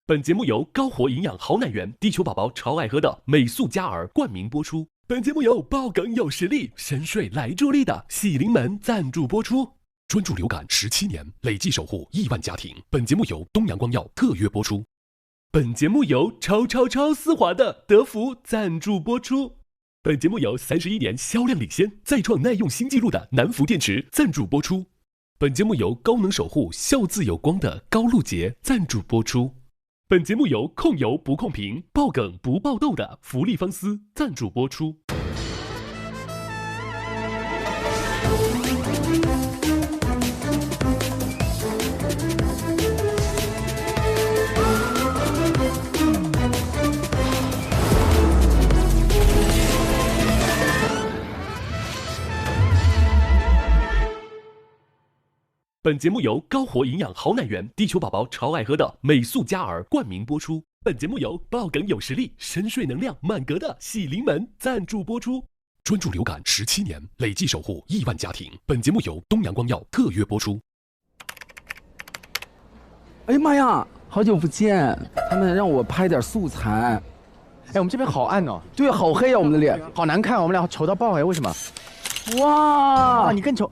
本节目由高活营养好奶源、地球宝宝超爱喝的美素佳儿冠名播出。本节目由爆梗有实力、深睡来助力的喜临门赞助播出。专注流感17年，累计守护亿万家庭。本节目由东阳光药特约播出。本节目由超丝滑的德芙赞助播出。本节目由31年销量领先、再创耐用新纪录的南孚电池赞助播出。本节目由高能守护笑字有光的高露洁赞助播出。本节目由控油不控评、爆梗不爆痘的福利方丝赞助播出。本节目由高活营养好奶源、地球宝宝超爱喝的美素佳儿冠名播出。本节目由爆梗有实力、深睡能量满格的喜临门赞助播出。专注流感17年，累计守护亿万家庭。本节目由东阳光药特约播出。哎呀妈呀，好久不见！他们让我拍点素材。哎，我们这边好暗哦。对，好黑呀，我们的脸，好难看，我们俩丑到爆哎，为什么？哇，你更丑。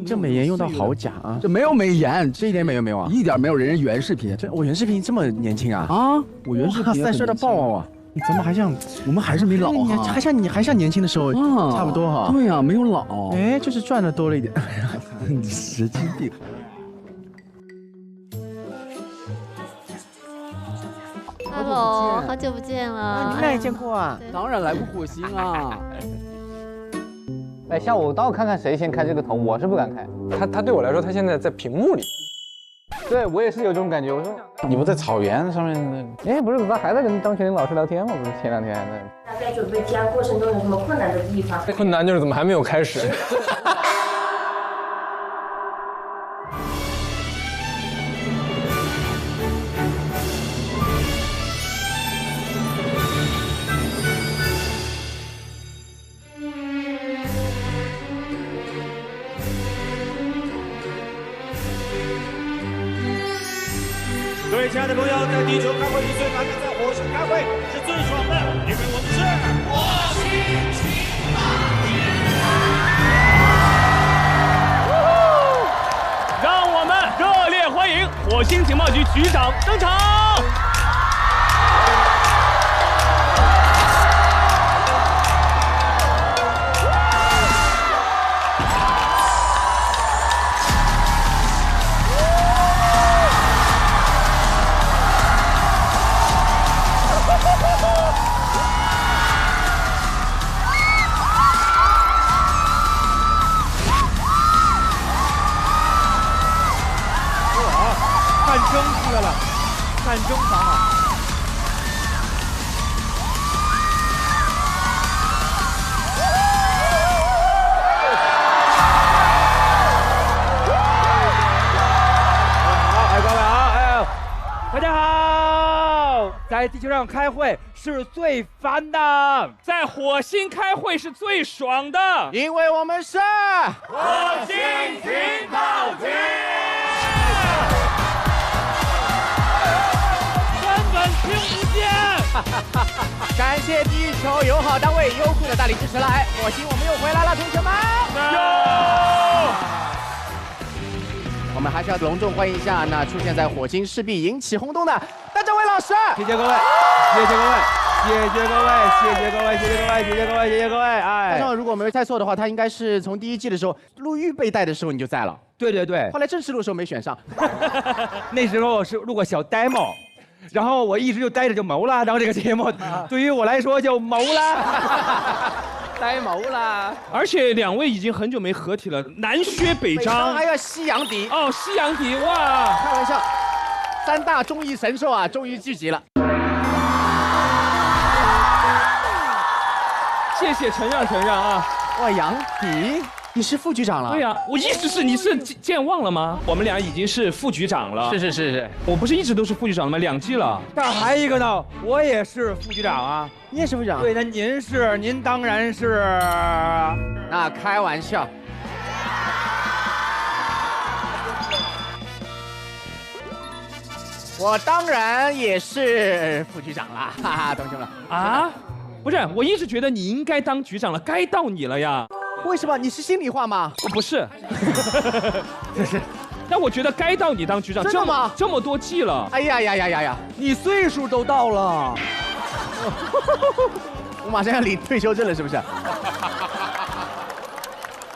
这美颜用到好假啊！这没有美颜，这一点美有没有啊？一点没有。人原视频，我原视频这么年轻啊？啊，我原视频帅帅到爆啊！你怎么还像？我们还是没老啊？还像年轻的时候，差不多哈。对呀，没有老。哎，就是赚的多了一点。神经病。Hello， 好久不见了。你们俩也见过啊？当然来过火星啊。哎，下午到看看谁先开这个头，我是不敢开。他对我来说，他现在在屏幕里。对我也是有这种感觉。我说你不在草原上面那？哎，不是，我还在跟张学林老师聊天吗？不是前2天大概准备提案过程中有什么困难的地方？困难就是怎么还没有开始。各位亲爱的朋友，在地球开会是最烦的，在火星开会是最爽的，因为我们是火星情报局。让我们热烈欢迎火星情报局局长登场。战争出来了，战争房啊！好，哎，各位好，哎，大家好！在地球上开会是最烦的，在火星开会是最爽的，因为我们是火星情报局。听不见！感谢地球友好单位优酷的大力支持了！哎，火星我们又回来了，同学们！我们还是要隆重欢迎一下那出现在火星势必引起轰动的邓正伟老师！谢谢各位，谢谢各位，谢谢各位，谢谢各位，谢谢各位，谢谢各位，谢谢各位！哎，大壮，如果我没猜错的话，他应该是从第1季的时候录预备带的时候你就在了。对对对。后来正式录的时候没选上。那时候是录过小 demo。然后我一直就待着就谋了，然后这个节目对于我来说就谋了，呆谋了。而且2位已经很久没合体了，南薛北张，还有西洋底哦，西洋底哇！开玩笑，3大综艺神兽啊，终于聚集了。谢谢承让啊！哇，杨迪，你是副局长了？对呀，我意思是你是健忘了吗？我们俩已经是副局长了。是，我不是一直都是副局长了吗？2季了。但还一个呢，我也是副局长啊。你也是副局长？对，那您当然是。那开玩笑。我当然也是副局长啦，哈哈，同学们啊，不是，我一直觉得你应该当局长了，该到你了呀。为什么？你是心里话吗？不是，但我觉得该到你当局长。真的吗？这么多季了。哎呀，你岁数都到了，我马上要领退休证了，是不是？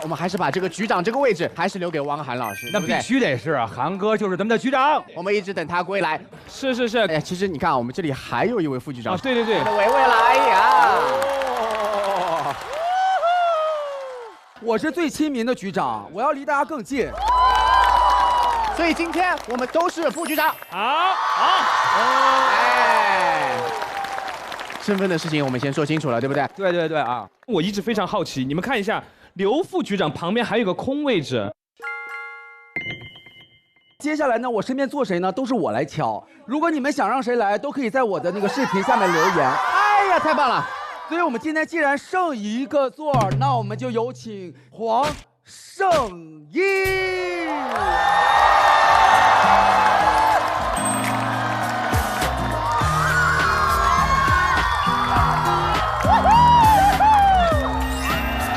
我们还是把这个局长这个位置还是留给汪涵老师，那必须得是韩哥就是咱们的局长。我们一直等他归来。是。哎呀，其实你看，我们这里还有一位副局长。啊，对。维维了，哎呀！我是最亲民的局长，我要离大家更近。所以今天我们都是副局长。好。哎，身份的事情我们先说清楚了，对不对？对啊！我一直非常好奇，你们看一下，刘副局长旁边还有个空位置。接下来呢，我身边坐谁呢，都是我来挑。如果你们想让谁来，都可以在我的那个视频下面留言。哎呀，太棒了！所以我们今天既然剩一个座儿，那我们就有请黄圣依。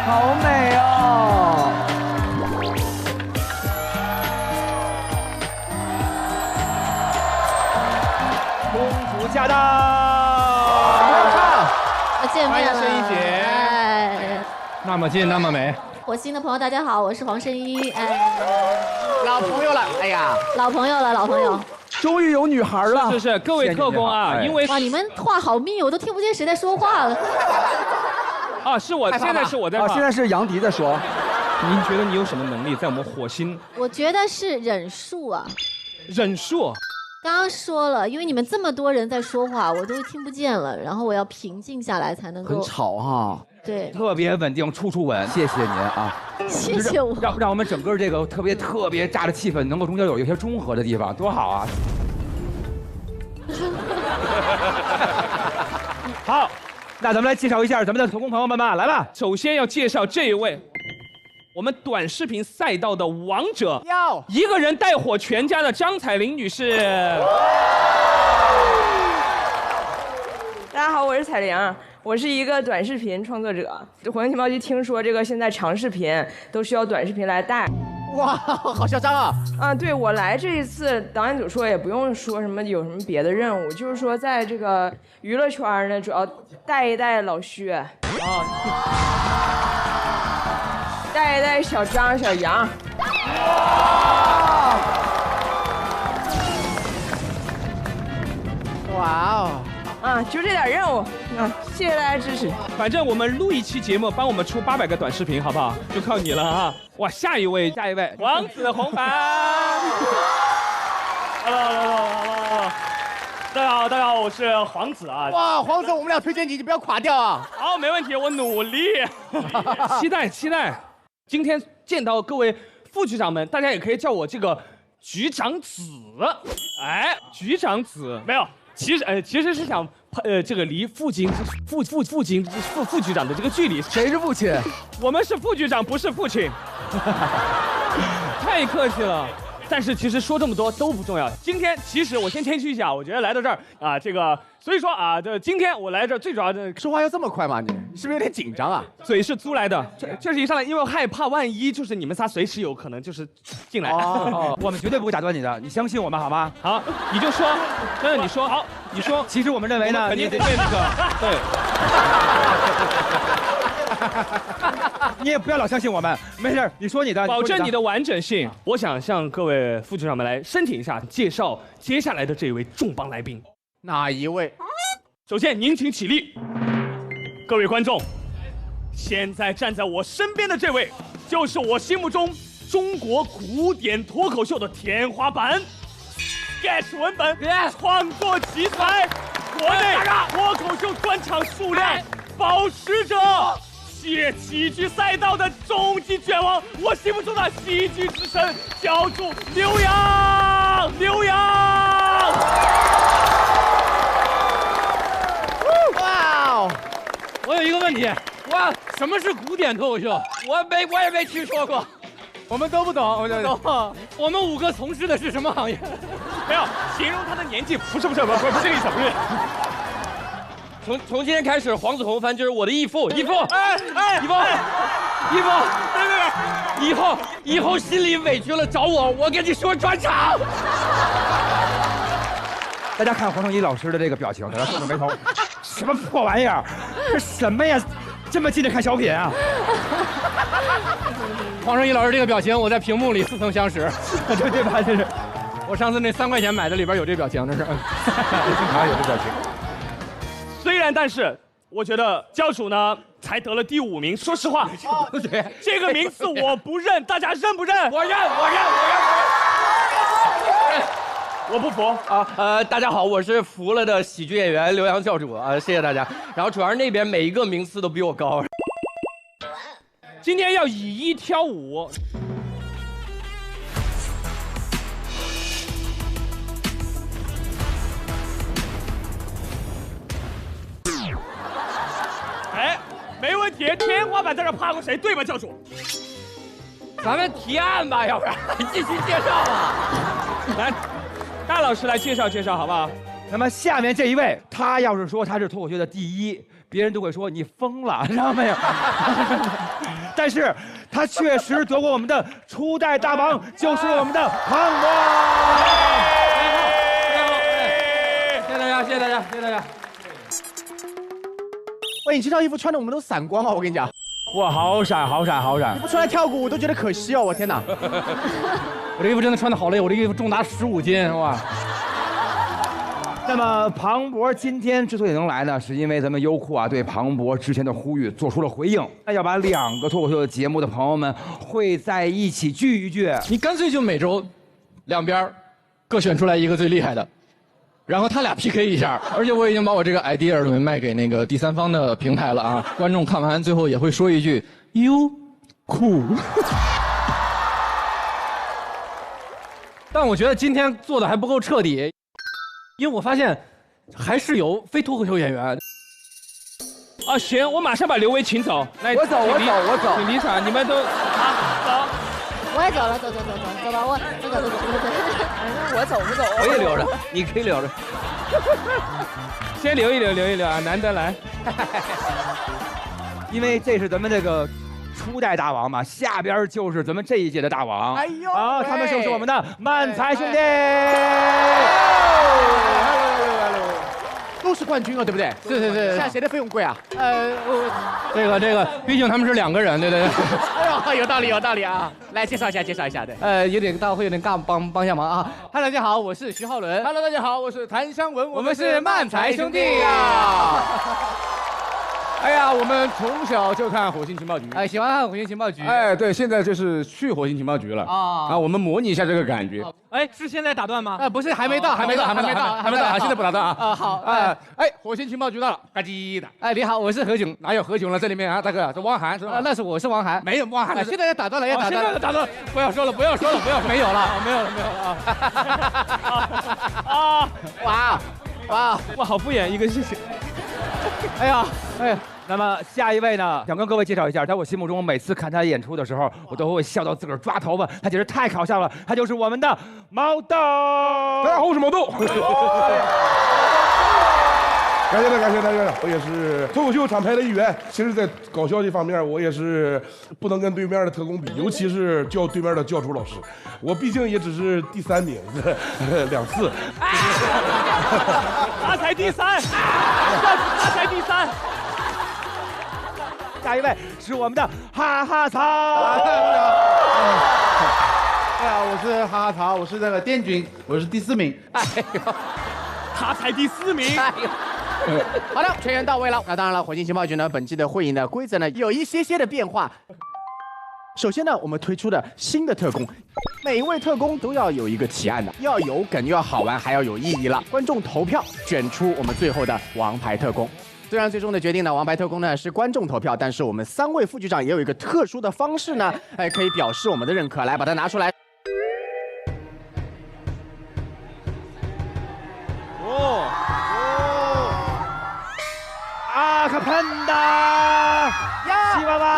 好美哦！公主驾到！我见面了，欢迎圣依姐。哎，那么近，那么美。火星的朋友大家好，我是黄圣依。哎，老朋友了，哎呀，老朋友了，老朋友。终于有女孩了。是，各位特工啊，因为哇，你们话好密，我都听不见谁在说话了。啊，是我，现在是我在啊，放。现在是杨迪在说。您觉得你有什么能力在我们火星？我觉得是忍术啊。忍术。刚刚说了，因为你们这么多人在说话，我都听不见了，然后我要平静下来才能够。很吵哈。对，特别稳定，处稳。谢谢您啊！谢谢我。让我们整个这个特别炸的气氛，能够中间有一些中和的地方，多好啊！好，那咱们来介绍一下咱们的特工朋友们吧，来吧。首先要介绍这一位，我们短视频赛道的王者，一个人带火全家的张彩玲女士。大家好，我是彩玲，我是一个短视频创作者。火星情报局听说这个现在长视频都需要短视频来带。哇，好嚣张啊！啊，对，我来这一次，导演组说也不用说什么有什么别的任务，就是说在这个娱乐圈呢，主要带一带老薛啊，带一带小张、小杨。哇哦！啊，就这点任务啊！谢谢大家支持。反正我们录一期节目，帮我们出800个短视频，好不好？就靠你了啊！哇，下一位，王子红凡。Hello， 大家好，我是黄子啊。哇，黄子，我们俩推荐你，你不要垮掉啊！好，没问题，我努力。期待。今天见到各位副局长们，大家也可以叫我这个局长子。哎，局长子没有。其实是想，这个离副局长的这个距离。谁是父亲？我们是副局长，不是父亲。太客气了。但是其实说这么多都不重要。今天其实我先谦虚一下，我觉得来到这儿啊，这个所以说啊，今天我来这儿最主要的说话要这么快吗？你是不是有点紧张啊？嘴是租来的，这是一上来，因为我害怕万一就是你们仨随时有可能就是进来。哦，我们绝对不会打断你的，你相信我们好吗？好，你就说，真的你说好，你说。其实我们认为呢，肯定不会那个，对。你也不要老相信我们，没事，你说你的，保证你的完整性。我想向各位副局长们来申请一下，介绍接下来的这位重磅来宾。哪一位？首先，您请起立。各位观众，现在站在我身边的这位，就是我心目中中国古典脱口秀的天花板 ，sketch 文本创作奇才，国内脱口秀专场数量保持者。喜剧赛道的终极卷王，我心目中的喜剧之神，教主刘洋。哇哦！我有一个问题，什么是古典脱口秀？我也没听说过，我们都不懂。我们5个从事的是什么行业？没有形容他的年纪，不是这个意思，不是。从今天开始，黄子弘凡就是我的义父，义父，以后心里委屈了找我跟你说专场。大家看黄圣依老师的这个表情，他皱着眉头，什么破玩意儿？这什么呀？这么近着看小品啊？黄圣依老师这个表情，我在屏幕里似曾相识，对吧？这是我上次那3块钱买的，里边有这表情，这是，经常有这表情。虽然，但是我觉得教主呢才得了第5名。说实话，这个名次我不认，大家认不认？我认。我不服啊！大家好，我是服了的喜剧演员刘洋教主啊，谢谢大家。然后主要是那边每一个名次都比我高。今天要以1挑5。哎，没问题，天花板在这趴过谁，对吧，教主？咱们提案吧，要不然继续介绍吧。来，大老师来介绍介绍，好不好？那么下面这一位，他要是说他是脱口秀的第1，别人都会说你疯了，知道没有？但是他确实夺过我们的初代大王，就是我们的庞博。谢谢大家，谢谢大家，谢谢大家。喂，你这套衣服穿的我们都散光了，我跟你讲。哇，好闪，好闪，好闪！你不出来跳舞，我都觉得可惜哦，我天哪！我这衣服真的穿的好累，我这衣服重达15斤，哇！那么庞博今天之所以能来呢，是因为咱们优酷啊对庞博之前的呼吁做出了回应，那要把2个脱口秀的节目的朋友们汇在一起聚一聚。你干脆就每周2边各选出来一个最厉害的。然后他俩 PK 一下，而且我已经把我这个 idea 准备卖给那个第3方的平台了啊！观众看完最后也会说一句优酷。但我觉得今天做的还不够彻底，因为我发现还是有非脱口秀演员。啊，行，我马上把刘维请走。来，我走，请离场，你们都走。我也走了，走吧，我走。我也留着，你可以留着。先留一留啊，难得来。因为这是咱们这个初代大王嘛，下边就是咱们这一届的大王。哎呦，啊，他们就是我们的漫才兄弟。都是冠军啊，对不对？对。现在谁的费用贵啊？这个，毕竟他们是2个人，对。哎呦，有道理啊！来介绍一下，对。有点大会有点尬，帮下忙啊。Hello， 大家好，我是徐浩伦。Hello， 大家好，我是谭湘文，我们是漫才兄弟啊。哎呀，我们从小就看《火星情报局》，喜欢看《火星情报局》。哎，对，现在就是去火星情报局了啊！我们模拟一下这个感觉。哎，是现在打断吗？不是，还没到，现在不打断啊！好，火星情报局到了，嘎叽的。哎，你好，我是何炅，哪有何炅了？这里面啊，大哥，这汪涵是吧？那是我是汪涵，没有汪涵，现在要打断了，现在打断，不要说了，没有了啊！哇，好敷衍一个事情。哎呀，那么下一位呢，想跟各位介绍一下，在我心目中，每次看他演出的时候，我都会笑到自个儿抓头发，他简直太搞笑了。他就是我们的毛豆。大家好，我是毛豆。感谢大家，我也是脱口秀厂牌的一员。其实，在搞笑这方面，我也是不能跟对面的特工比，尤其是对面的教主老师，我毕竟也只是第3名，2次。他才第3，他才第3。下一位是我们的哈哈曹。对啊，我是哈哈曹，我是那个滇军，我是第4名。哎呦，他才第4名。哎呦。好的，全员到位了。那当然了，火星情报局呢，本期的会议呢规则呢有一些的变化。首先呢，我们推出的新的特工，每一位特工都要有一个提案的，要有梗，又要好玩，还要有意义了。观众投票选出我们最后的王牌特工。虽然最终的决定呢，王牌特工呢是观众投票，但是我们3位副局长也有一个特殊的方式呢，可以表示我们的认可。来，把它拿出来。阿卡潘达，西娃娃，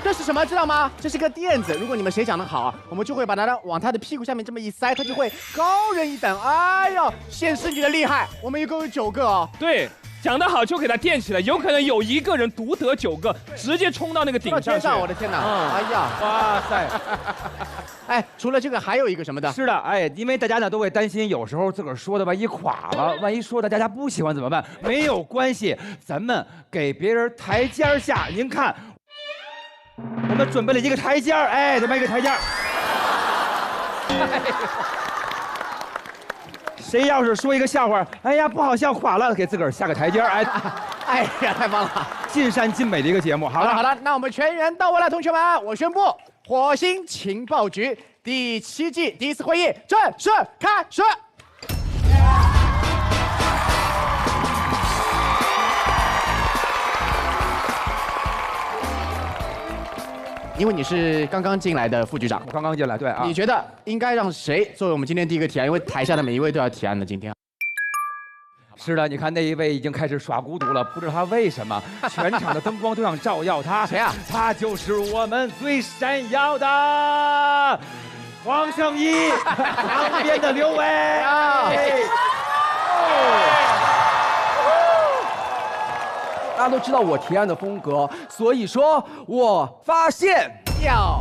这是什么？知道吗？这是个垫子。如果你们谁讲得好，我们就会把它往他的屁股下面这么一塞，他就会高人一等。哎呦，显示你的厉害。我们一共有9个哦。对。讲得好就给他垫起来，有可能有一个人独得9个，直接冲到那个顶上去。我的天哪！哎呀，哇塞！哎，除了这个还有一个什么的？是的，哎，因为大家呢都会担心，有时候自个儿说的万一垮了，万一说的大家不喜欢怎么办？没有关系，咱们给别人台阶下。您看，我们准备了一个台阶，哎，这么一个台阶。谁要是说一个笑话，哎呀不好笑垮了，给自个儿下个台阶，哎，哎呀太棒了，尽善尽美的一个节目。好了好了，那我们全员到位了，同学们，我宣布火星情报局第7季第1次会议正式开始。因为你是刚刚进来的副局长，我刚刚进来，对啊。你觉得应该让谁作为我们今天第一个提案？因为台下的每一位都要提案的，今天。是的，你看那一位已经开始耍孤独了，不知道他为什么，全场的灯光都想照耀他。谁啊？他就是我们最闪耀的黄圣依，旁边的刘伟。大家都知道我提案的风格，所以说我发现要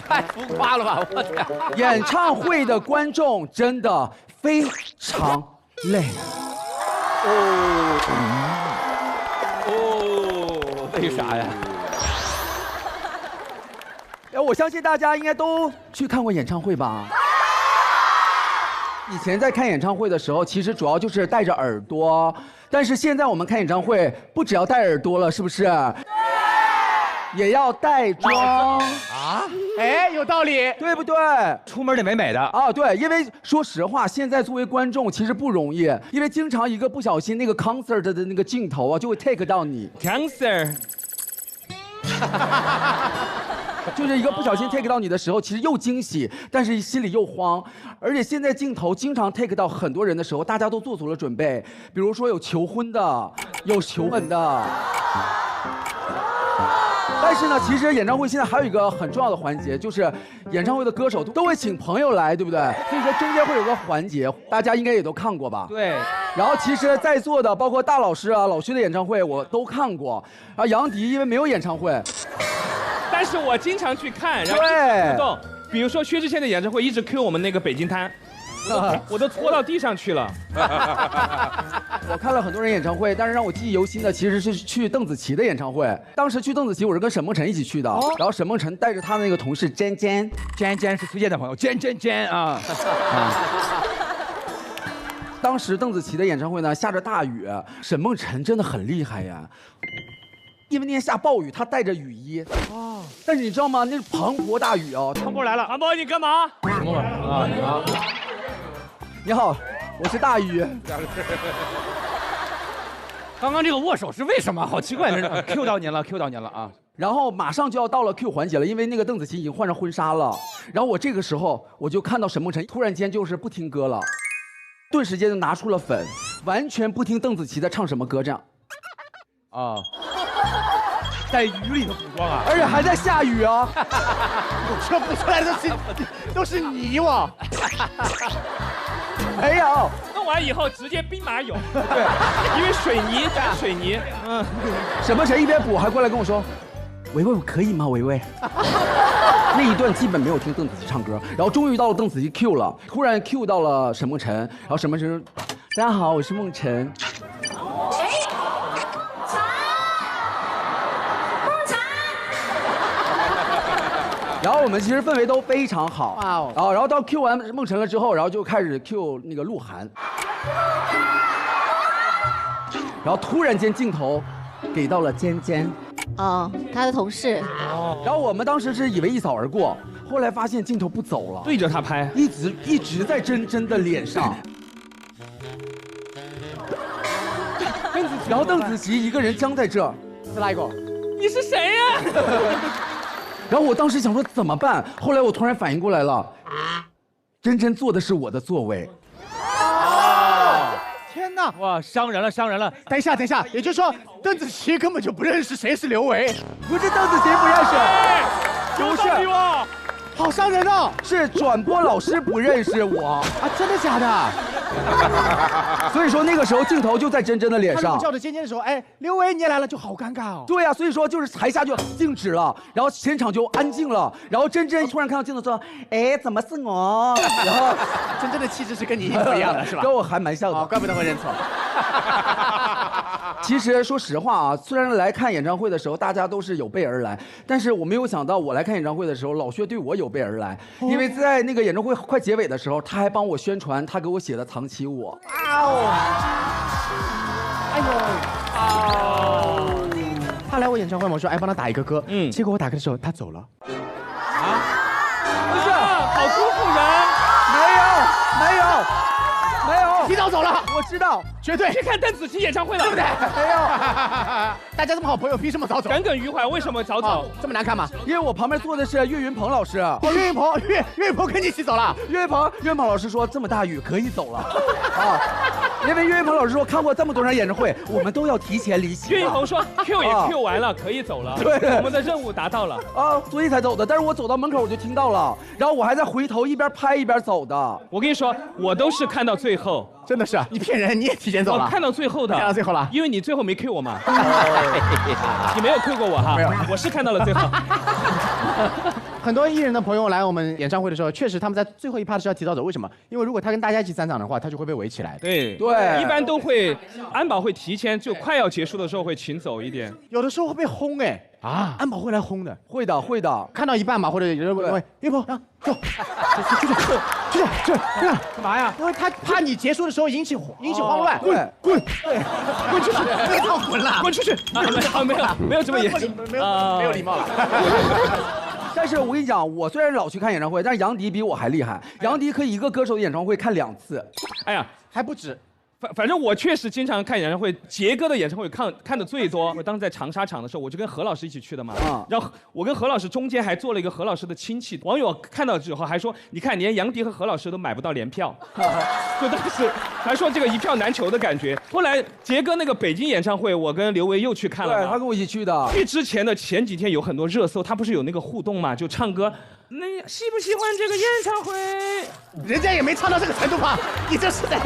太浮夸了吧！我天，演唱会的观众真的非常累。为啥呀？我相信大家应该都去看过演唱会吧。以前在看演唱会的时候，其实主要就是戴着耳朵，但是现在我们看演唱会不只要戴耳朵了，是不是？也要带妆啊！哎，有道理，对不对？出门得美美的啊！对，因为说实话，现在作为观众其实不容易，因为经常一个不小心，那个 concert 的那个镜头啊，就会 take 到你。concert。就是一个不小心 take 到你的时候，其实又惊喜，但是心里又慌。而且现在镜头经常 take 到很多人的时候，大家都做足了准备，比如说有求婚的，有求吻的。但是呢，其实演唱会现在还有一个很重要的环节，就是演唱会的歌手都会请朋友来，对不对？所以说中间会有个环节，大家应该也都看过吧？对。然后其实在座的包括大老师啊、老薛的演唱会我都看过，啊，杨迪因为没有演唱会。但是我经常去看，然后互动。比如说薛之谦的演唱会一直 Q 我们那个北京摊，我都搓到地上去了。我看了很多人演唱会，但是让我记忆犹新的其实是去邓紫棋的演唱会。当时去邓紫棋，我是跟沈梦辰一起去的，然后沈梦辰带着他的那个同事尖尖是崔健的朋友，尖啊。当时邓紫棋的演唱会呢，下着大雨，沈梦辰真的很厉害呀。因为那天下暴雨，他带着雨衣。哦。但是你知道吗？那是磅礴大雨哦。庞博来了，庞博你干嘛？什么玩意儿啊？你好。你好，我是大鱼。刚刚这个握手是为什么？好奇怪，Q 到您了啊！然后马上就要到了 Q 环节了，因为那个邓紫棋已经换上婚纱了。然后我这个时候我就看到沈梦辰突然间就是不听歌了，顿时间就拿出了粉，完全不听邓紫棋在唱什么歌这样。啊。在雨里头补妆啊，而且还在下雨啊！我这补出来的都是泥哇！没有，弄完以后直接兵马俑。对，因为水泥加水泥。沈梦辰一边补还过来跟我说：“维维，我可以吗？维维。”那一段基本没有听邓紫棋唱歌，然后终于到了邓紫棋 Q 了，突然 Q 到了沈梦辰，然后沈梦辰说：“大家好，我是梦辰。”然后我们其实氛围都非常好，然后到 Q 完梦辰了之后，然后就开始 Q 那个鹿晗，然后突然间镜头给到了尖尖，他的同事，然后我们当时是以为一扫而过，后来发现镜头不走了，对着他拍，一直在真真的脸上，然后邓紫棋一个人僵在这，再来一个，你是谁呀？然后我当时想说怎么办，后来我突然反应过来了，真真坐的是我的座位。天天哪！哇，伤人了，伤人了！等一下，也就是说邓紫棋根本就不认识谁是刘维，不是邓紫棋不认识，有道理哦。好伤人哦！是转播老师不认识我啊，真的假的？所以说那个时候镜头就在珍珍的脸上，他叫着尖尖的时候，哎，刘维你也来了，就好尴尬哦。对呀、所以说就是台下就静止了，然后现场就安静了，然后珍珍突然看到镜头说，哎，怎么是我？然后珍珍的气质是跟你一模一样的，是吧？跟我还蛮像的，怪不得会认错。其实说实话啊，虽然来看演唱会的时候大家都是有备而来，但是我没有想到我来看演唱会的时候，老薛对我有备而来，因为在那个演唱会快结尾的时候，他还帮我宣传他给我写的《藏起我》。哎呦，他来我演唱会嘛，我说哎帮他打一个歌，结果我打歌的时候他走了。不是，好辜负人。没有，提早走了，我知道，绝对去看邓紫棋演唱会了，对不对？没有，大家这么好朋友，凭什么早走？耿耿于怀，为什么早走？这么难看吗？因为我旁边坐的是岳云鹏老师。岳云鹏跟你一起走了。岳云鹏老师说这么大雨可以走了啊，因为岳云鹏老师说看过这么多场演唱会，我们都要提前离席。岳云鹏说 Q 也 Q 完了，可以走了。对，我们的任务达到了啊，所以才走的。但是我走到门口我就听到了，然后我还在回头一边拍一边走的。我跟你说，我都是看到最后。真的是啊，你骗人，你也提前走了。我看到最后的，看到最后了，因为你最后没 Q 我嘛。你没有 Q 过我哈？没有，我是看到了最后。很多艺人的朋友来我们演唱会的时候，确实他们在最后一趴是要提早走。为什么？因为如果他跟大家一起散场的话，他就会被围起来。对，一般都会安保会提前就快要结束的时候会请走一点。有的时候会被轰哎。啊，安保会来轰的，会的，看到一半嘛，或者有人问岳鹏，走，去，干嘛呀？因为他怕你结束的时候引起慌乱，滚出去，别闹滚了，滚出去！没有这么严谨，没有礼貌了。但是我跟你讲，我虽然老去看演唱会，但是杨迪比我还厉害，杨迪可以一个歌手的演唱会看2次，哎呀，还不止。反正我确实经常看演唱会，杰哥的演唱会看的最多。我当时在长沙场的时候，我就跟何老师一起去的嘛。然后我跟何老师中间还坐了一个何老师的亲戚。网友看到之后还说，你看连杨迪和何老师都买不到联票，就当时还说这个一票难求的感觉。后来杰哥那个北京演唱会，我跟刘维又去看了。对，他跟我一起去的。去之前的前几天有很多热搜，他不是有那个互动嘛，就唱歌。你喜不喜欢这个演唱会？人家也没唱到这个程度吧？你这是在什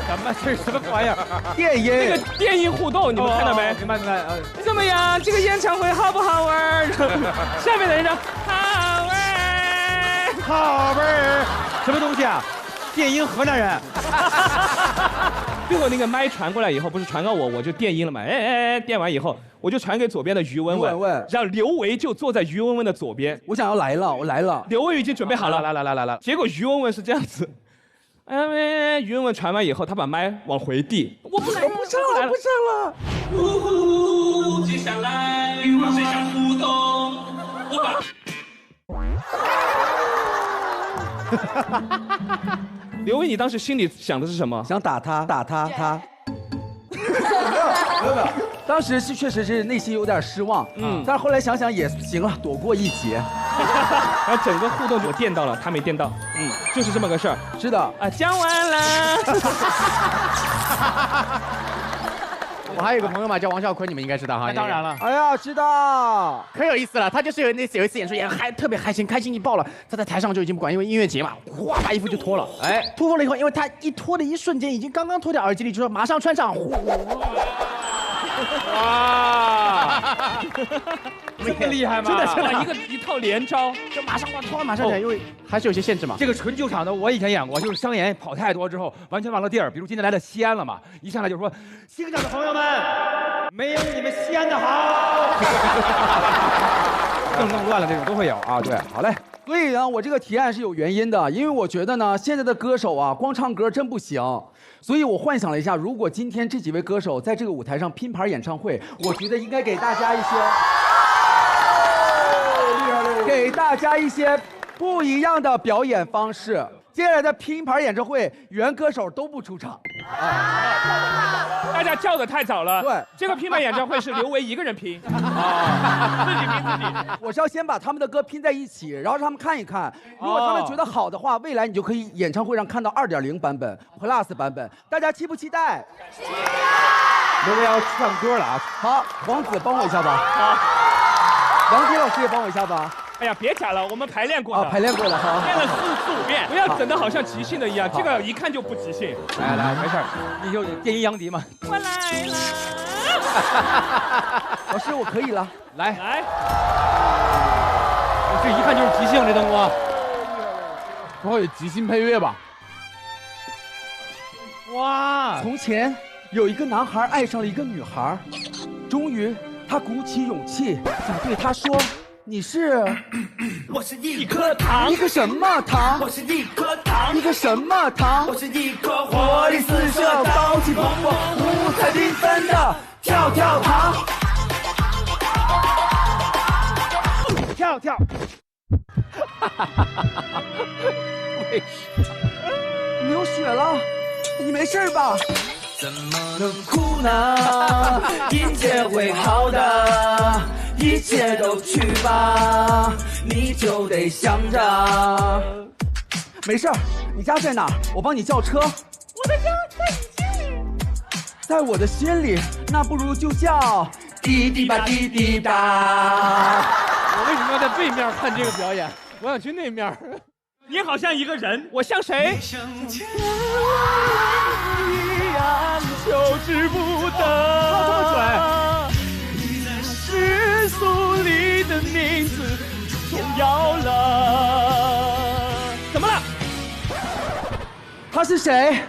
么玩意儿？电音那个电音互动，你们看到没？明白。怎么样？这个演唱会好不好玩？下面的人说好玩，好玩。什么东西啊？电音河南人。最后那个麦传过来以后，不是传到我就电音了嘛？电完以后，我就传给左边的于文文，让刘维就坐在于文文的左边。我想要来了，我来了。刘维已经准备好了，来。结果于文文是这样子，于文文传完以后，他把麦往回递，我不唱了。接下来和谁想互动？我把。刘维，你当时心里想的是什么？想打他。没有。当时是确实是内心有点失望，但是后来想想也行了，躲过一劫。然后整个互动我电到了，他没电到，就是这么个事儿。是的啊，讲完了。我还有一个朋友嘛，叫王啸坤，你们应该知道哈。那当然了。哎呀，知道，可有意思了。他就是有一次演出演还特别开心你爆了。他在台上就已经不管，因为音乐节嘛，哗把衣服就脱了。脱了以后，因为他一脱的一瞬间，已经刚刚脱掉耳机里，就说马上穿上。哇，这么厉害吗？真的，一套连招，就马上脱，马上演，因为还是有些限制嘛。这个纯酒场的我以前演过，就是商演跑太多之后，完全忘了地儿。比如今天来到西安了嘛，一上来就说，现场的朋友们，没有你们西安的好。弄乱了这种都会有啊，对，好嘞。所以呢，我这个提案是有原因的，因为我觉得呢，现在的歌手啊，光唱歌真不行。所以我幻想了一下，如果今天这几位歌手在这个舞台上拼盘演唱会，我觉得应该给大家一些不一样的表演方式。接下来的拼盘演唱会，原歌手都不出场。大家叫的太早了。对，这个拼盘演唱会是刘维一个人拼啊，自己拼自己。我是要先把他们的歌拼在一起，然后让他们看一看。如果他们觉得好的话，未来你就可以演唱会上看到2.0版本、Plus 版本。大家期不期待？刘维要唱歌了啊！好，王子帮我一下吧。好，王迪老师也帮我一下吧。哎呀，别假了，我们排练过的。排练过的，好。练了4、5遍，不要整得好像即兴的一样，这个一看就不即兴。来，没事儿，你就电音杨迪嘛。我来了。老师，我可以了。来，这一看就是即兴，这灯光。不会有即兴配乐吧？哇！从前有一个男孩爱上了一个女孩，终于他鼓起勇气想对她说：“你是……我是一颗糖，一个什么糖？我是一颗糖，一个什么糖？我是一颗活力四射、朝气蓬勃、五彩缤纷的跳跳糖。跳跳。为什么？流血了，你没事吧？怎么能哭呢？一切会好的，一切都去吧，你就得想着。没事儿，你家在哪儿？我帮你叫车。我的家在你心里，在我的心里，那不如就叫滴滴吧滴滴吧。我为什么要在背面看这个表演？我想去那面。你好像一个人，我像谁？像前一样求之不得。这么准？你在世俗里的名字重要了。怎么了？他是谁？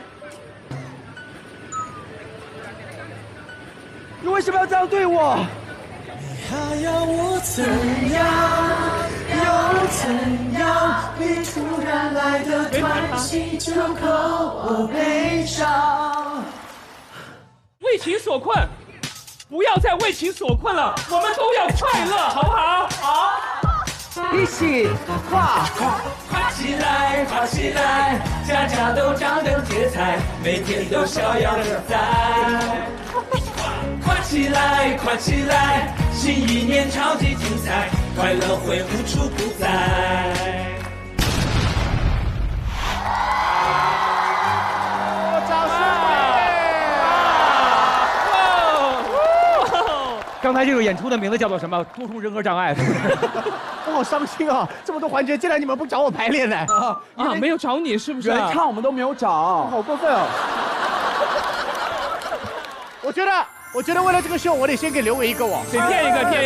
你为什么要这样对我？还要我怎样？又怎样？你突然来的关心就够我悲伤。为情所困，不要再为情所困了，我们都要快乐，好不好？好。一起跨起来，跨起来，家家都张灯结彩，每天都逍遥自在。跨起来，跨起来，新一年超级精彩，快乐会无处不在。掌声！刚才这个演出的名字叫做什么？多重人格障碍，是不是？我好伤心啊！这么多环节，竟然你们不找我排练呢？啊，没有找你是不是？原唱我们都没有找，好过分哦！我觉得为了这个秀，我得先给刘伟一个哦，添一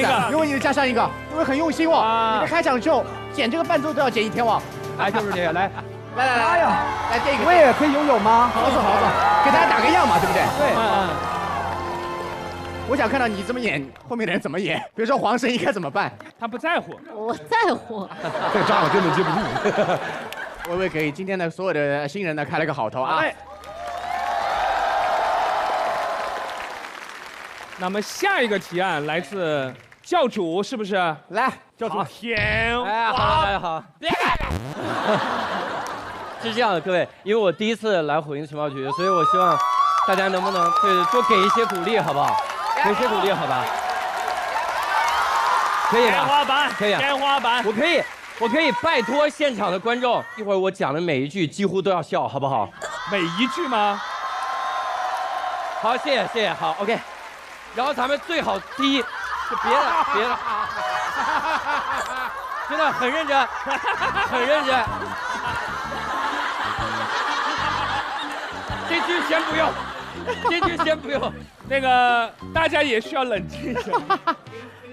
个。刘伟，你加上一个，刘伟很用心哦。你的开场秀剪这个伴奏都要剪1天哦。来，就是这个，来，哎呀，来垫一个。我也可以游泳吗？好走，给大家打个样嘛，对不对？对，我想看到你这么演，后面的人怎么演？比如说黄圣依该怎么办？他不在乎，我在乎。这个炸了根本接不住。微微给今天的所有的新人呢开了个好头啊！那么下一个提案来自教主，是不是？来，教主天，哎，好，大家好。是这样的，各位，因为我第一次来火星情报局，所以我希望大家能不能多给一些鼓励，好不好？给一些鼓励，好吧？可以吧？天花板，可以啊。天花板，我可以拜托现场的观众，一会儿我讲的每一句几乎都要笑，好不好？每一句吗？好，谢谢，好 ，OK。然后咱们最好第一，就别了，真的很认真，很认真。这句先不用，这句先不用。那个大家也需要冷静一下。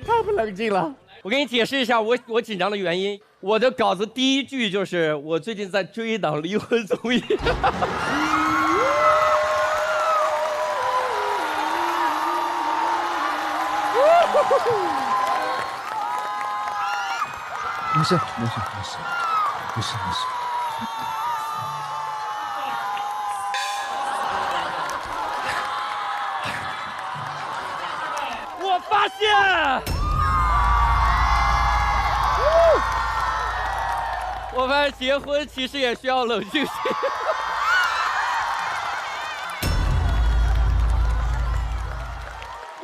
太不冷静了。我给你解释一下我紧张的原因。我的稿子第一句就是我最近在追一档离婚综艺。没事。我发现，我发现结婚其实也需要冷静些。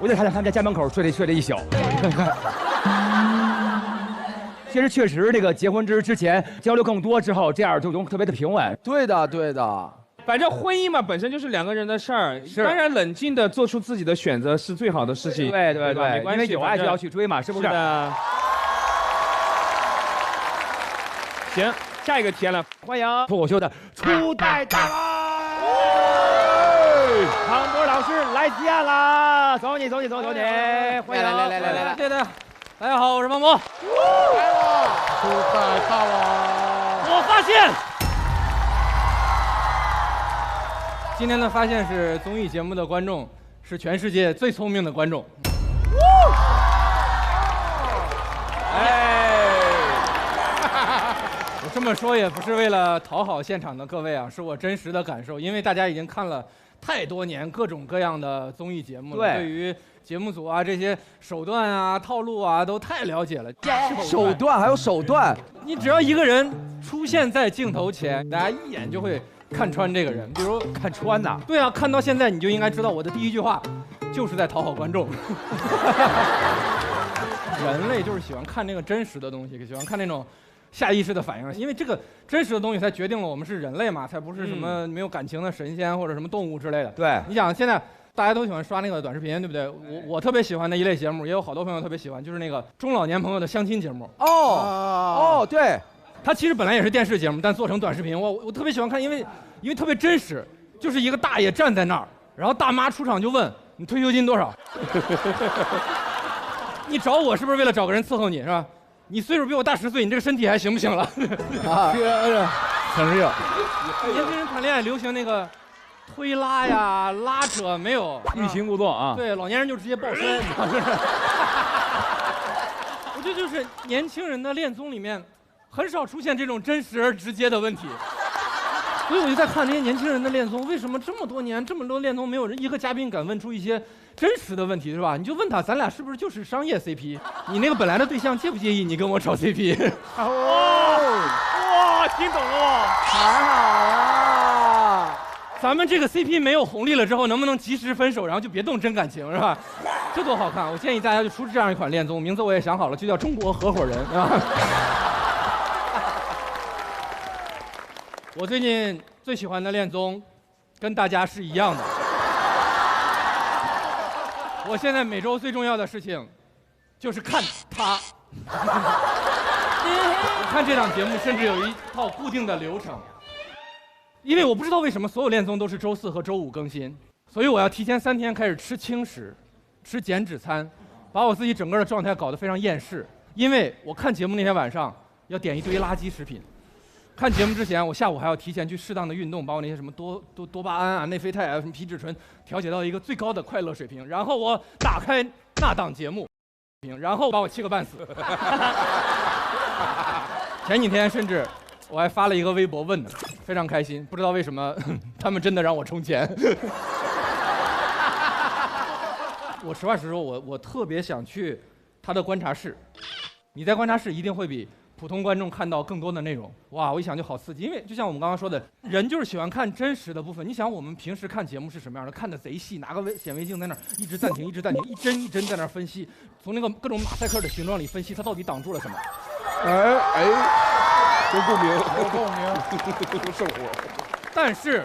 我在他们家门口睡了一宿。其实确实，这个结婚之前交流更多之后，这样就特别的平稳。对的，对的。反正婚姻嘛，本身就是两个人的事儿，当然冷静的做出自己的选择是最好的事情。对，没关系，因为有爱就要去追嘛，是不是？是的。行，下一个天了，欢迎脱口秀的初代大王，庞博老师来接啦！走你，欢迎！来，对的，大家好，我是庞博。初代大王，我发现。今天的发现是，综艺节目的观众是全世界最聪明的观众。我这么说也不是为了讨好现场的各位啊，是我真实的感受，因为大家已经看了太多年各种各样的综艺节目了，对于节目组啊这些手段啊套路啊都太了解了。手段还有手段，你只要一个人出现在镜头前，大家一眼就会看穿这个人，比如看穿呐。对啊，看到现在你就应该知道我的第一句话就是在讨好观众。人类就是喜欢看那个真实的东西，喜欢看那种下意识的反应，因为这个真实的东西才决定了我们是人类嘛，才不是什么没有感情的神仙或者什么动物之类的。对，你想现在大家都喜欢刷那个短视频，对不对？我特别喜欢的一类节目，也有好多朋友特别喜欢，就是那个中老年朋友的相亲节目。对。它其实本来也是电视节目，但做成短视频，我特别喜欢看，因为特别真实，就是一个大爷站在那儿，然后大妈出场就问你退休金多少？你找我是不是为了找个人伺候你是吧？你岁数比我大10岁，你这个身体还行不行了？啊，很热。年轻人谈恋爱流行那个推拉呀、拉扯，没有欲擒故纵啊。对，老年人就直接抱身。我觉得就是年轻人的恋综里面。很少出现这种真实而直接的问题，所以我就在看那些年轻人的恋综，为什么这么多年这么多恋综没有人一个嘉宾敢问出一些真实的问题，是吧？你就问他，咱俩是不是就是商业 CP？ 你那个本来的对象介不介意你跟我炒 CP？ 哇，听懂了哇，还好啊。咱们这个 CP 没有红利了之后，能不能及时分手，然后就别动真感情，是吧？这多好看！我建议大家就出这样一款恋综，名字我也想好了，就叫《中国合伙人》，是吧？我最近最喜欢的恋综，跟大家是一样的。我现在每周最重要的事情，就是看他。我看这档节目，甚至有一套固定的流程，因为我不知道为什么所有恋综都是周4和周5更新，所以我要提前3天开始吃轻食，吃减脂餐，把我自己整个的状态搞得非常厌世。因为我看节目那天晚上要点一堆垃圾食品。看节目之前，我下午还要提前去适当的运动，把我那些什么多巴胺啊、内啡肽啊、什么皮质醇调节到一个最高的快乐水平，然后我打开那档节目，然后把我气个半死。前几天甚至我还发了一个微博问的，非常开心，不知道为什么他们真的让我充钱。我实话实说，我特别想去他的观察室，你在观察室一定会比普通观众看到更多的内容，哇！我一想就好刺激，因为就像我们刚刚说的，人就是喜欢看真实的部分。你想我们平时看节目是什么样的？看的贼细，拿个显微镜在那儿一直暂停，一直暂停，一帧一帧在那儿分析，从那个各种马赛克的形状里分析它到底挡住了什么。有共鸣，有生活。但是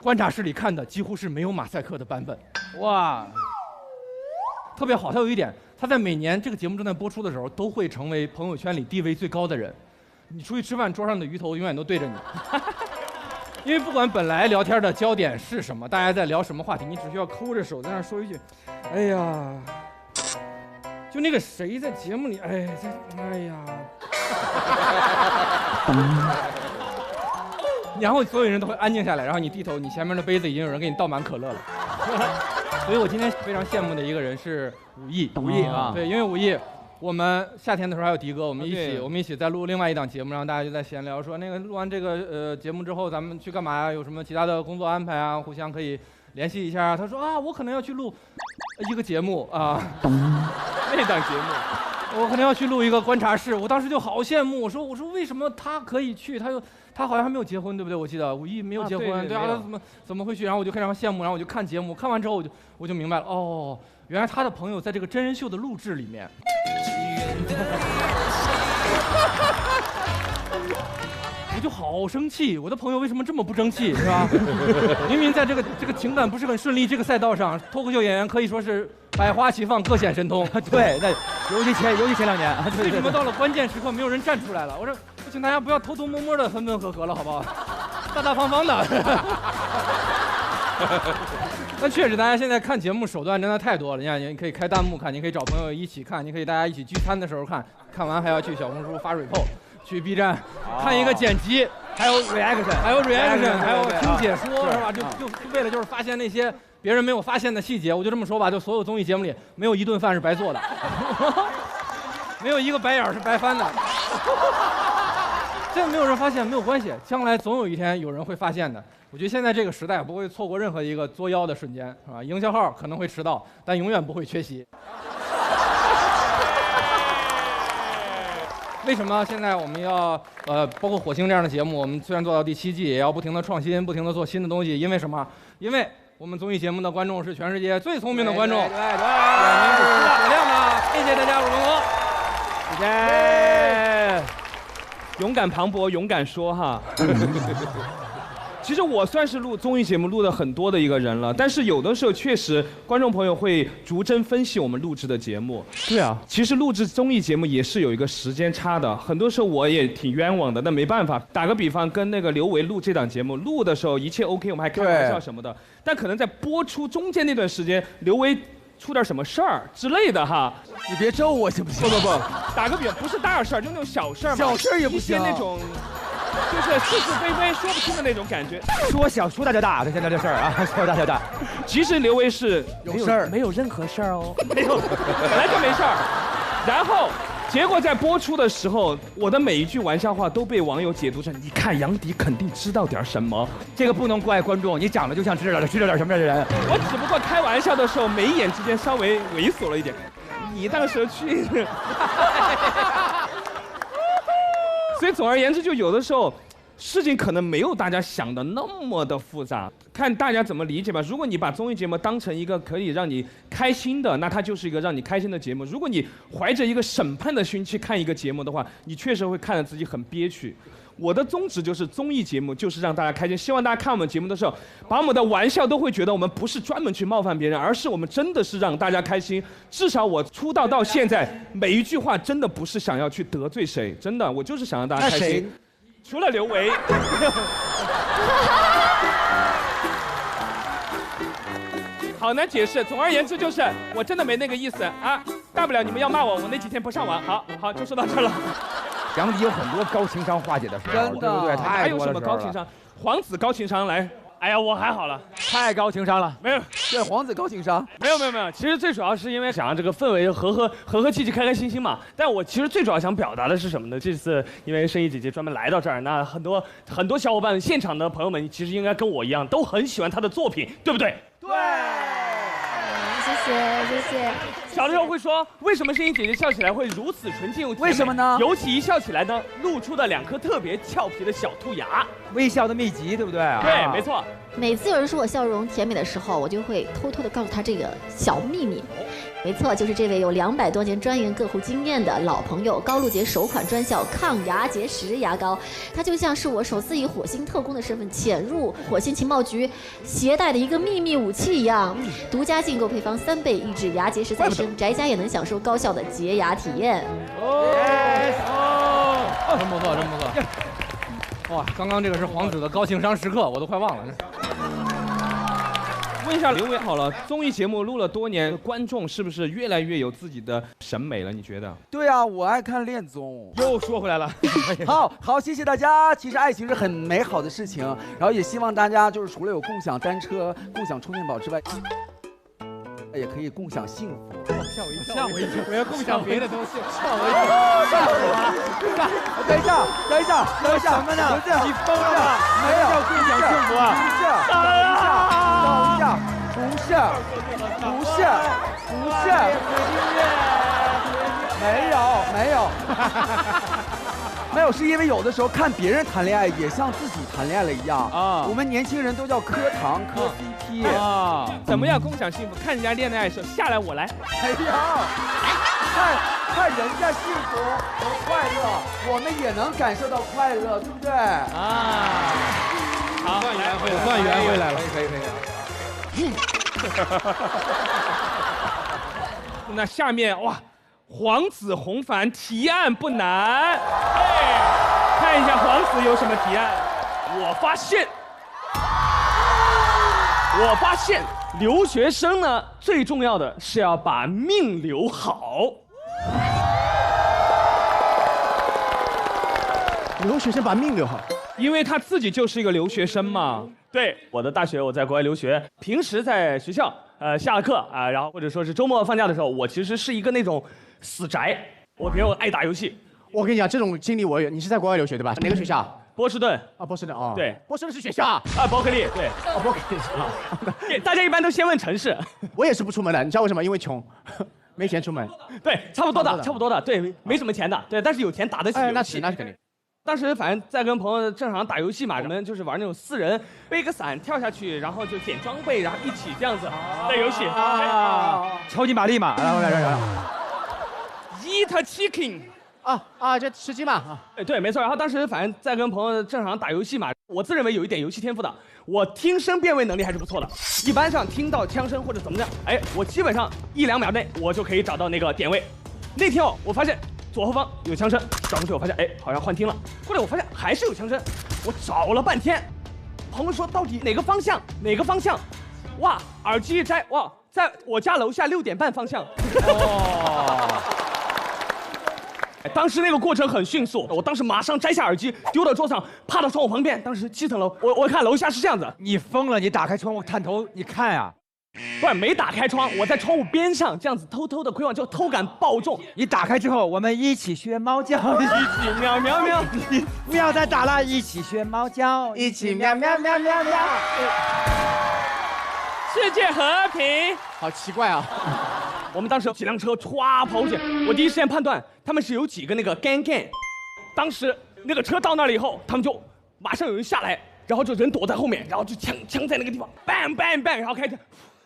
观察室里看的几乎是没有马赛克的版本，哇，特别好。它有一点。他在每年这个节目正在播出的时候，都会成为朋友圈里地位最高的人。你出去吃饭，桌上的鱼头永远都对着你，因为不管本来聊天的焦点是什么，大家在聊什么话题，你只需要抠着手在那说一句：“哎呀，就那个谁在节目里，哎呀。”然后所有人都会安静下来，然后你低头，你前面的杯子已经有人给你倒满可乐了。所以我今天非常羡慕的一个人是武艺啊，对，因为武艺，我们夏天的时候还有迪哥，我们一起在录另外一档节目，然后大家就在闲聊说，那个录完这个节目之后，咱们去干嘛呀？有什么其他的工作安排啊？互相可以联系一下。他说啊，我可能要去录一个节目啊，那档节目，我可能要去录一个观察室，我当时就好羡慕，我说为什么他可以去，他好像还没有结婚，对不对？我记得5亿没有结婚，对啊，他怎么会去？然后我就非常羡慕，然后我就看节目，看完之后我就明白了，哦，原来他的朋友在这个真人秀的录制里面。我就好生气，我的朋友为什么这么不争气，是吧？明明在这个情感不是很顺利这个赛道上，脱口秀演员可以说是百花齐放，各显神通。对，那尤其前2年，为什么到了关键时刻没有人站出来了？我说，请大家不要偷偷摸摸的分分合合了，好不好？大大方方的。但确实，大家现在看节目手段真的太多了。你看，你可以开弹幕看，你可以找朋友一起看，你可以大家一起聚餐的时候看，看完还要去小红书发report。去 B 站看一个剪辑，还有 reaction， 还有听解说，是吧？就为了就是发现那些别人没有发现的细节。我就这么说吧，就所有综艺节目里没有一顿饭是白做的，没有一个白眼是白翻的。这没有人发现没有关系，将来总有一天有人会发现的。我觉得现在这个时代不会错过任何一个作妖的瞬间，是吧？营销号可能会迟到，但永远不会缺席。为什么现在我们要包括火星这样的节目，我们虽然做到第7季，也要不停的创新，不停的做新的东西？因为什么？因为我们综艺节目的观众是全世界最聪明的观众，对，眼明是雪亮的。谢谢大家，我们谢谢。勇敢磅礴，勇敢说哈。其实我算是录综艺节目录的很多的一个人了，但是有的时候确实观众朋友会逐帧分析我们录制的节目。对啊，其实录制综艺节目也是有一个时间差的，很多时候我也挺冤枉的，但没办法。打个比方，跟那个刘维录这档节目，录的时候一切 OK， 我们还开玩笑什么的，但可能在播出中间那段时间，刘维出点什么事儿之类的哈。你别咒我行不行？不，打个比方，不是大事儿，就那种小事儿嘛。小事儿也不行。一些那种。就是是是非非说不清的那种感觉，说小说大就大，这现在这事儿啊，说大就大。其实刘维是有事儿，没有任何事儿哦，没有，本来就没事儿。然后结果在播出的时候，我的每一句玩笑话都被网友解读成，你看杨迪肯定知道点什么。这个不能怪观众，你长得就像知道点什么的人。我只不过开玩笑的时候，眉眼之间稍微猥琐了一点。你当时去。所以总而言之，就有的时候，事情可能没有大家想的那么的复杂，看大家怎么理解吧。如果你把综艺节目当成一个可以让你开心的，那它就是一个让你开心的节目。如果你怀着一个审判的心去看一个节目的话，你确实会看得自己很憋屈。我的宗旨就是综艺节目就是让大家开心，希望大家看我们节目的时候，把我们的玩笑都会觉得我们不是专门去冒犯别人，而是我们真的是让大家开心。至少我出道到现在，每一句话真的不是想要去得罪谁，真的，我就是想让大家开心。除了刘维。好难解释，总而言之就是我真的没那个意思啊，大不了你们要骂我，我那几天不上网。好，就说到这了。杨迪有很多高情商化解的时候，真的，对不对？还有什么高情商？黄子高情商来。哎呀，我还好了，太高情商了。没有，对，黄子高情商。没有。其实最主要是因为想让这个氛围和气气，开开心心嘛。但我其实最主要想表达的是什么呢？这次因为声艺姐姐专门来到这儿，那很多小伙伴，现场的朋友们，其实应该跟我一样，都很喜欢她的作品，对不对？对。谢谢。小的时候会说，为什么声音姐姐笑起来会如此纯净又甜美？为什么呢？尤其一笑起来呢，露出的2颗特别俏皮的小兔牙，微笑的秘籍，对不对？对，没错。每次有人说我笑容甜美的时候，我就会偷偷的告诉他这个小秘密。没错，就是这位有200多年专研个护经验的老朋友，高露洁首款专效抗牙结石牙膏，它就像是我首次以火星特工的身份潜入火星情报局携带的一个秘密武器一样。独家竞购配方3倍抑制牙结石再生，宅家也能享受高效的洁牙体验。真不错。哇，刚刚这个是黄子的高情商时刻，我都快忘了。问一下刘维好了，综艺节目录了多年，观众是不是越来越有自己的审美了？你觉得？对啊，我爱看恋综。又说回来了。好，谢谢大家。其实爱情是很美好的事情，然后也希望大家就是除了有共享单车、共享充电宝之外，也可以共享幸福。吓我一跳！我要共享别的东西。吓我一跳！等一下，什么呢？你疯了？没有共享幸福啊！不是。没有，是因为有的时候看别人谈恋爱也像自己谈恋爱了一样啊。我们年轻人都叫磕糖、磕 CP 啊。怎么样共享幸福？看人家恋爱的时候，下来我来。哎呀，看人家幸福和快乐，我们也能感受到快乐，对不对？啊。好，算圆回来了。可以。那下面哇，黄子弘凡提案不难，看一下黄子有什么提案。我发现留学生呢，最重要的是要把命留好。留学生把命留好，因为他自己就是一个留学生嘛。对，我的大学我在国外留学，平时在学校，下了课啊，然后或者说是周末放假的时候，我其实是一个那种死宅，我比如爱打游戏。我跟你讲，这种经历我有。你是在国外留学对吧？哪个学校？波士顿。啊，波士顿哦。对，波士顿是学校啊。伯克利。对。哦，伯克利是吧？大家一般都先问城市。我也是不出门的，你知道为什么？因为穷，没钱出门。对，差不多的，对，没什么钱的，对，但是有钱打得起。那是肯定。当时反正在跟朋友正常打游戏嘛，我们就是玩那种4人背个伞跳下去，然后就捡装备，然后一起这样子的游戏。超级玛丽嘛，来。Eat chicken。就吃鸡嘛。对，没错。然后当时反正在跟朋友正常打游戏嘛，我自认为有一点游戏天赋的，我听声辨位能力还是不错的。一般上听到枪声或者怎么样，我基本上1-2秒内我就可以找到那个点位。那天我发现左后方有枪声，转过去我发现好像幻听了，过来我发现还是有枪声，我找了半天，朋友说到底哪个方向？哇，耳机一摘，哇，在我家楼下6点半方向。当时那个过程很迅速，我当时马上摘下耳机，丢到桌上，趴到窗户旁边。当时7层楼，我看楼下是这样子。你疯了！你打开窗户探头，你看呀。不是没打开窗，我在窗户边上这样子偷偷的窥望，就偷感爆重。你打开之后，我们一起学猫叫，一起喵喵喵，不要再打了，一起学猫叫，一起喵喵喵喵喵。世界和平。好奇怪啊！我们当时有几辆车歘跑过去，我第一时间判断他们是有几个那个 gang。当时那个车到那了以后，他们就马上有人下来，然后就人躲在后面，然后就枪在那个地方 bang bang bang， 然后开始。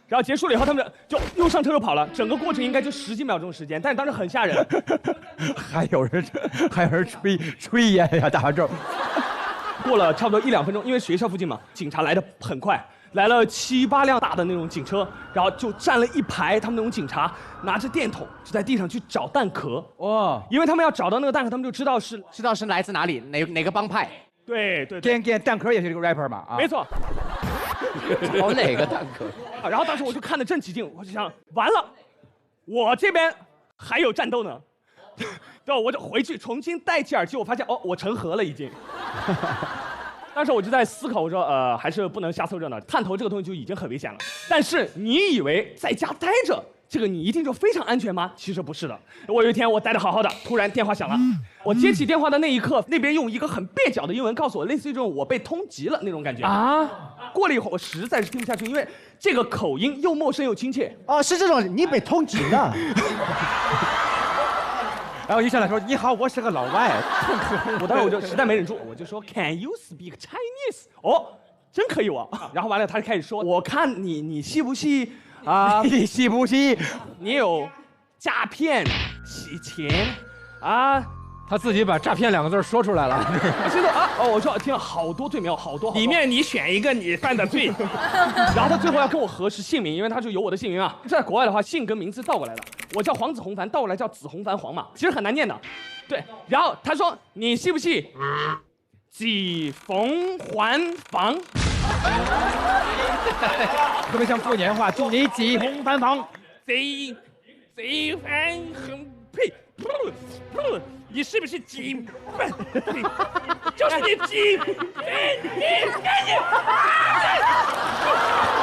然后结束了以后，他们就又上车又跑了，整个过程应该就10几秒钟时间，但是当时很吓人。还有人吹烟呀，打完之后，过了差不多1-2分钟，因为学校附近嘛，警察来的很快，来了7、8辆大的那种警车，然后就站了一排，他们那种警察拿着电筒就在地上去找弹壳。哇，因为他们要找到那个弹壳，他们就知道是来自哪里，哪个帮派。对，弹壳也是这个 rapper 嘛啊，没错。找哪个弹壳？然后当时我就看得正起劲，我就想完了，我这边还有战斗呢，对，我就回去重新戴起耳机，我发现我成盒了已经。当时我就在思考，我说还是不能瞎凑热闹，探头这个东西就已经很危险了。但是你以为在家待着，这个你一定就非常安全吗？其实不是的。我有一天我待得好好的，突然电话响了，我接起电话的那一刻，那边用一个很蹩脚的英文告诉我，类似于这种我被通缉了那种感觉啊。过了一会儿，我实在是听不下去，因为这个口音又陌生又亲切。是这种，你被通缉了。然后一上来说你好，我是个老外。我当时我就实在没忍住，我就说 Can you speak Chinese？ 真可以我。然后完了，他就开始说，我看你细不细啊？你细不细？你有诈骗、洗钱啊？他自己把诈骗2个字说出来了。现在我说听了好多罪名，好多里面你选一个你犯的罪。然后他最后要跟我核实姓名，因为他就有我的姓名啊。在国外的话，姓跟名字倒过来的，我叫黄子弘凡，倒过来叫子弘凡黄嘛，其实很难念的。对，然后他说你信不信？几逢还房。特别像过年话，祝你几逢还房。几番很呸。你是不是鸡？就是你鸡！好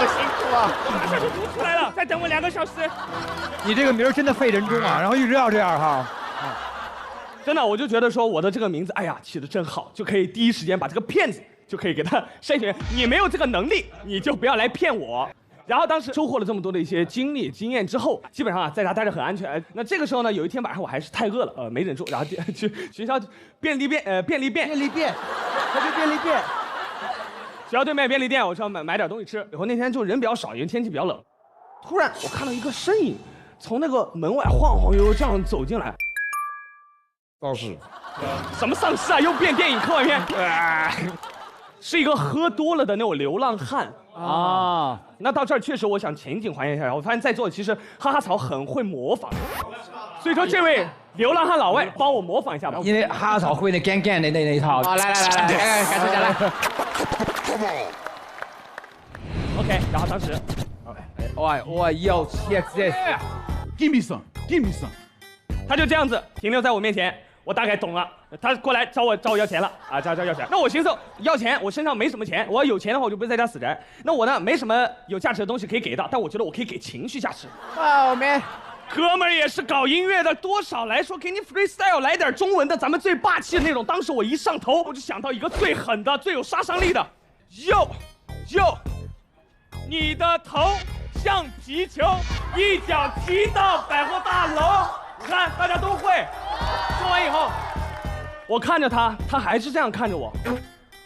辛苦啊！马上就读出来了，再等我2个小时。你这个名真的费人中啊，然后一直要这样哈。真的，我就觉得说我的这个名字，哎呀，起得真好，就可以第一时间把这个骗子就可以给他筛选。你没有这个能力，你就不要来骗我。然后当时收获了这么多的一些经历经验之后，基本上啊在家待着很安全。那这个时候呢，有一天晚上我还是太饿了，没忍住，然后去学校便利店，他去便利店。学校对面便利店，我说买点东西吃。然后那天就人比较少，因为天气比较冷。突然我看到一个身影从那个门外晃晃悠悠这样走进来。丧尸？什么丧尸啊？又变电影科幻片？是一个喝多了的那种流浪汉啊。那到这儿确实，我想情景还原一下。我发现在座的其实哈哈草很会模仿，所以说这位流浪汉老外帮我模仿一下吧。因为哈哈草会那干干的那一套。好，来，感受一下来。OK， 然后当时，我要 check this，give me some，give me some。他就这样子停留在我面前，我大概懂了。他过来找我要钱了啊，找要钱。那我寻思要钱，我身上没什么钱，我要有钱的话我就不会在家死宅。那我呢没什么有价值的东西可以给到，但我觉得我可以给情绪价值。哇，man，哥们儿也是搞音乐的，多少来说给你 freestyle 来点中文的，咱们最霸气的那种。当时我一上头，我就想到一个最狠的、最有杀伤力的，哟，你的头像皮球，一脚踢到百货大楼。看，大家都会。说完以后，我看着他，他还是这样看着我。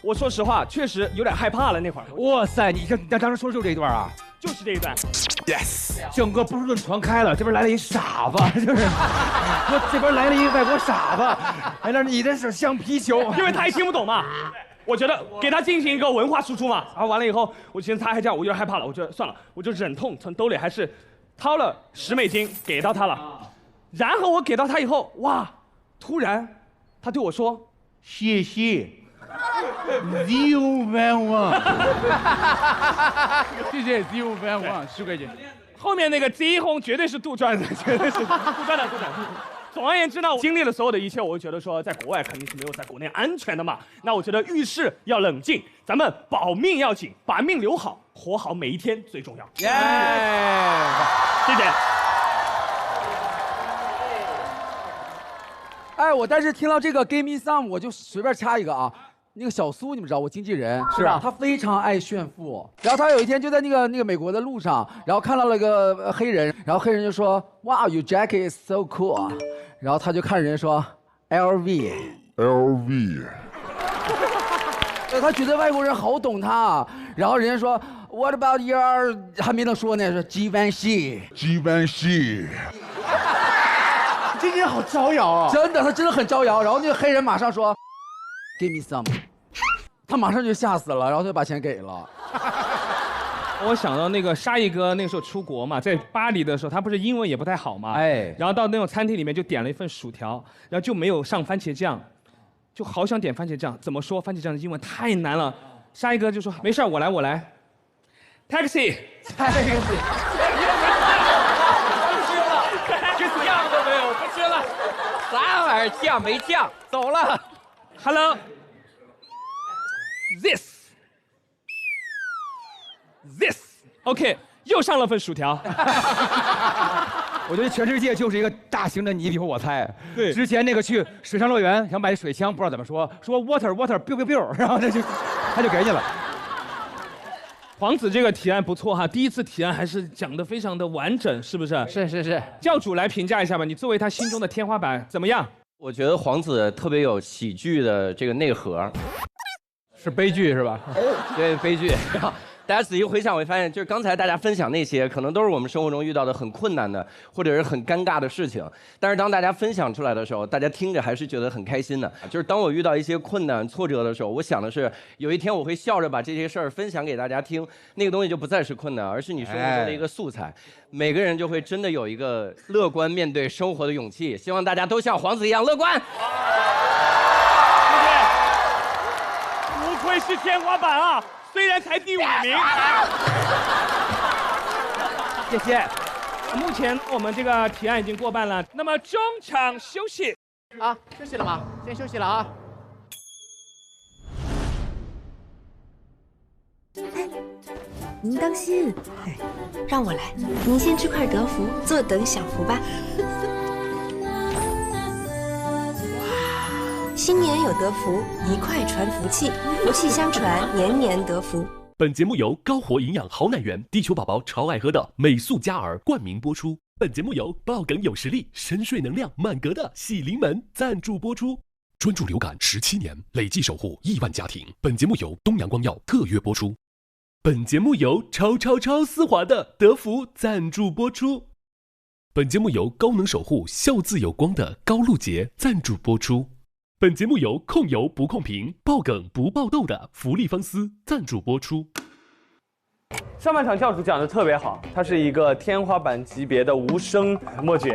我说实话，确实有点害怕了那会儿。哇塞，你当时说的就是这一段啊？就是这一段。Yes， 整个不是论传开了，这边来了一傻子，就是说这边来了一个外国傻子，哎，那你这是像皮球，因为他也听不懂嘛。我觉得给他进行一个文化输出嘛。然后完了以后，我寻思他还这样，我有点害怕了。我觉得算了，我就忍痛从兜里还是掏了10美金给到他了。然后我给到他以后，哇，突然他对我说：“谢谢。” 011，谢谢011，10块钱。后面那个Z红绝对是杜撰的，绝对是杜撰的。总而言之呢，我经历了所有的一切，我就觉得说，在国外肯定是没有在国内安全的嘛。那我觉得遇事要冷静，咱们保命要紧，把命留好，活好每一天最重要。耶，谢谢。哎，我但是听到这个 Give Me Some， 我就随便插一个啊。那个小苏，你们知道我经纪人是啊，他非常爱炫富。然后他有一天就在那个美国的路上，然后看到了一个黑人，然后黑人就说 ，Wow, your jacket is so cool。然后他就看人说 LV。他觉得外国人好懂他，然后人家说 What about your？ 还没能说呢，说 Givenchy。今天好招摇啊！真的，他真的很招摇。然后那个黑人马上说 ，Give me some， 他马上就吓死了，然后他就把钱给了。我想到那个沙溢哥那个时候出国嘛，在巴黎的时候，他不是英文也不太好嘛，然后到那种餐厅里面就点了一份薯条，然后就没有上番茄酱，就好想点番茄酱，怎么说番茄酱的英文太难了。沙溢哥就说没事我来 ，taxi。酱都没有，不吃了，啥玩意儿酱没酱，走了。Hello， this，OK， 又上了份薯条。我觉得全世界就是一个大型的你比我猜。对，之前那个去水上乐园想买水枪，不知道怎么说 water biu biu biu， 然后他就给你了。皇子这个提案不错哈，第一次提案还是讲得非常的完整，是不是？是。教主来评价一下吧，你作为他心中的天花板怎么样？我觉得皇子特别有喜剧的这个内核，是悲剧是吧？对，悲剧。大家仔细回想，会发现，就是刚才大家分享那些，可能都是我们生活中遇到的很困难的，或者是很尴尬的事情。但是当大家分享出来的时候，大家听着还是觉得很开心的。就是当我遇到一些困难、挫折的时候，我想的是，有一天我会笑着把这些事儿分享给大家听，那个东西就不再是困难，而是你生活中的一个素材。每个人就会真的有一个乐观面对生活的勇气。希望大家都像皇子一样乐观。谢谢。不愧是天花板啊！虽然才第5名，谢谢。目前我们这个提案已经过半了，那么中场休息。啊，休息了吗？先休息了啊。您当心，让我来。您先吃块德芙，坐等享福吧。新年有德芙，一块传福气，福气相传，年年得福。本节目由高活营养好奶源、地球宝宝超爱喝的美素佳儿冠名播出。本节目由爆梗有实力、深睡能量满格的喜临门赞助播出。专注流感17年，累计守护亿万家庭。本节目由东阳光药特约播出。本节目由超丝滑的德芙赞助播出。本节目由高能守护笑字有光的高露洁赞助播出。本节目由控油不控屏、爆梗不爆痘的福利方丝赞助播出。上半场教主讲的特别好，它是一个天花板级别的无声默剧。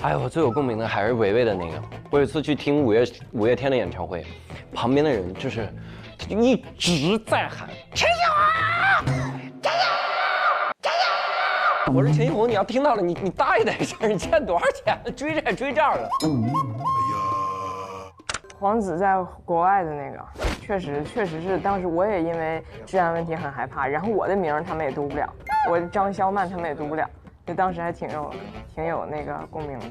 哎，我最有共鸣的还是维维的那个。我有一次去听五月天的演唱会，旁边的人就是一直在喊陈小华，加油，加油！我说陈小华，你要听到了，你大一点声，你欠多少钱？追债追这样的。皇子在国外的那个，确实是，当时我也因为治安问题很害怕，然后我的名他们也读不了，我张肖曼他们也读不了，就当时还挺有那个共鸣的。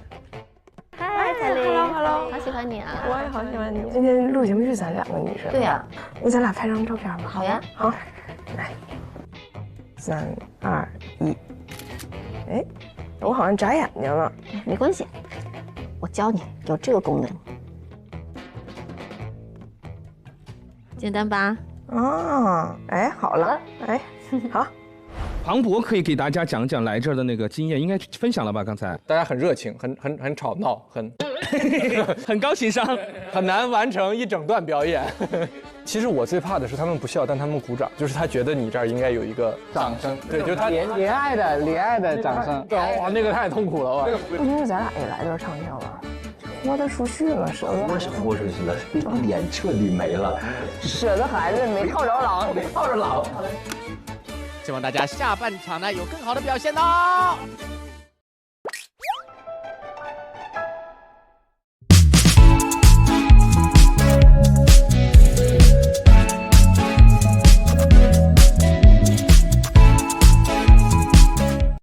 嗨，彩玲 ，Hello， 好喜欢你啊！我也好喜欢你。今天录节目是咱2个女生。对呀，那咱俩拍张照片吧。好呀，好，来，3、2、1。哎，我好像眨眼睛了。没关系，我教你，有这个功能。简单吧？哦，哎，好了，哎，好。庞博可以给大家讲讲来这儿的那个经验，应该分享了吧？刚才大家很热情，很吵闹，很高情商，很难完成一整段表演。其实我最怕的是他们不笑，但他们鼓掌，就是他觉得你这儿应该有一个掌声，对，就是他怜爱的掌声。哇，那个太痛苦了哇！不因为咱俩也来这儿唱跳吗？豁得出去了，舍得我是豁出去了，脸彻底没了。舍得孩子没靠着狼，没靠着狼。希望大家下半场呢有更好的表现哦。